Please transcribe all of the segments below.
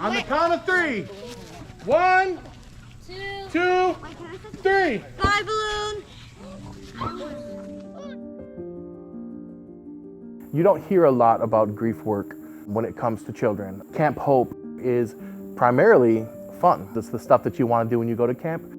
On the count of 3. 1, 2, 3. Bye, balloon. You don't hear a lot about grief work when it comes to children. Camp Hope is primarily fun. It's the stuff that you want to do when you go to camp.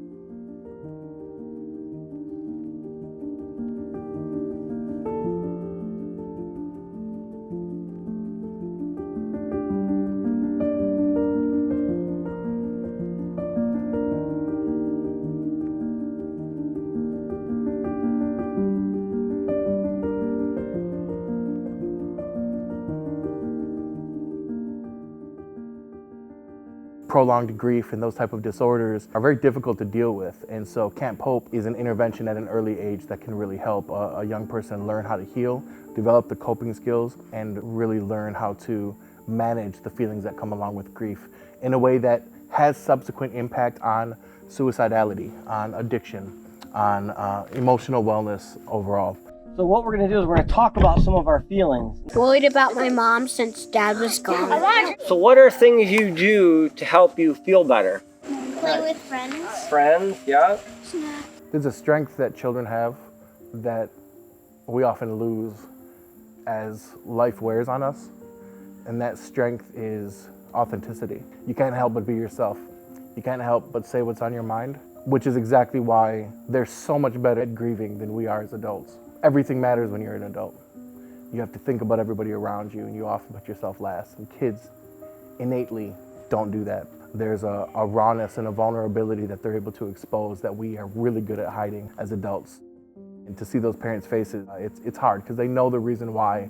Prolonged grief and those type of disorders are very difficult to deal with, and so Camp Hope is an intervention at an early age that can really help a young person learn how to heal, develop the coping skills, and really learn how to manage the feelings that come along with grief in a way that has subsequent impact on suicidality, on addiction, on emotional wellness overall. So what we're going to do is we're going to talk about some of our feelings. Worried about my mom since Dad was gone. So what are things you do to help you feel better? Play with friends. Friends, yeah. Snack. There's a strength that children have that we often lose as life wears on us, and that strength is authenticity. You can't help but be yourself. You can't help but say what's on your mind, which is exactly why they're so much better at grieving than we are as adults. Everything matters when you're an adult. You have to think about everybody around you, and you often put yourself last. And kids innately don't do that. There's a rawness and a vulnerability that they're able to expose that we are really good at hiding as adults. And to see those parents' faces, it's hard because they know the reason why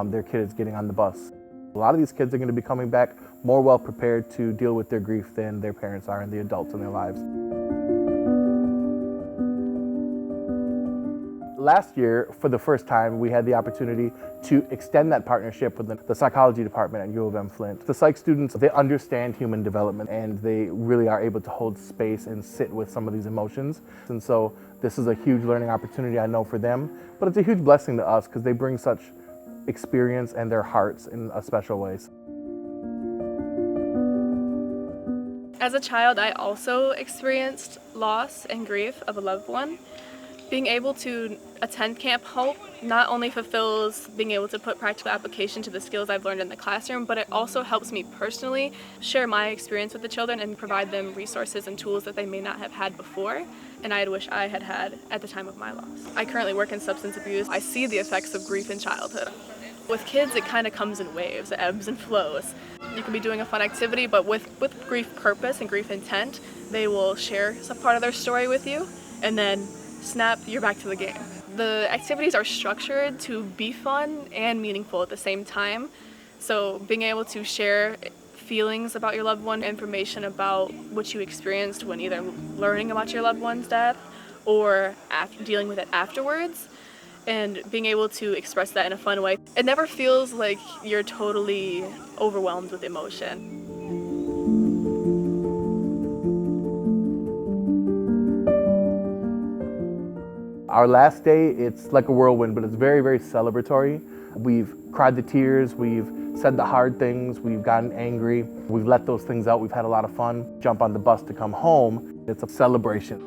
their kid is getting on the bus. A lot of these kids are going to be coming back more well prepared to deal with their grief than their parents are and the adults in their lives. Last year, for the first time, we had the opportunity to extend that partnership with the psychology department at UM Flint. The psych students, they understand human development, and they really are able to hold space and sit with some of these emotions. And so this is a huge learning opportunity, I know, for them, but it's a huge blessing to us because they bring such experience and their hearts in a special ways. As a child, I also experienced loss and grief of a loved one. Being able to attend Camp Hope not only fulfills being able to put practical application to the skills I've learned in the classroom, but it also helps me personally share my experience with the children and provide them resources and tools that they may not have had before, and I wish I had had at the time of my loss. I currently work in substance abuse. I see the effects of grief in childhood. With kids, it kind of comes in waves, it ebbs and flows. You can be doing a fun activity, but with grief purpose and grief intent, they will share some part of their story with you, and then snap, you're back to the game. The activities are structured to be fun and meaningful at the same time. So being able to share feelings about your loved one, information about what you experienced when either learning about your loved one's death or dealing with it afterwards, and being able to express that in a fun way. It never feels like you're totally overwhelmed with emotion. Our last day, it's like a whirlwind, but it's very, very celebratory. We've cried the tears, we've said the hard things, we've gotten angry, we've let those things out, we've had a lot of fun. Jump on the bus to come home, it's a celebration.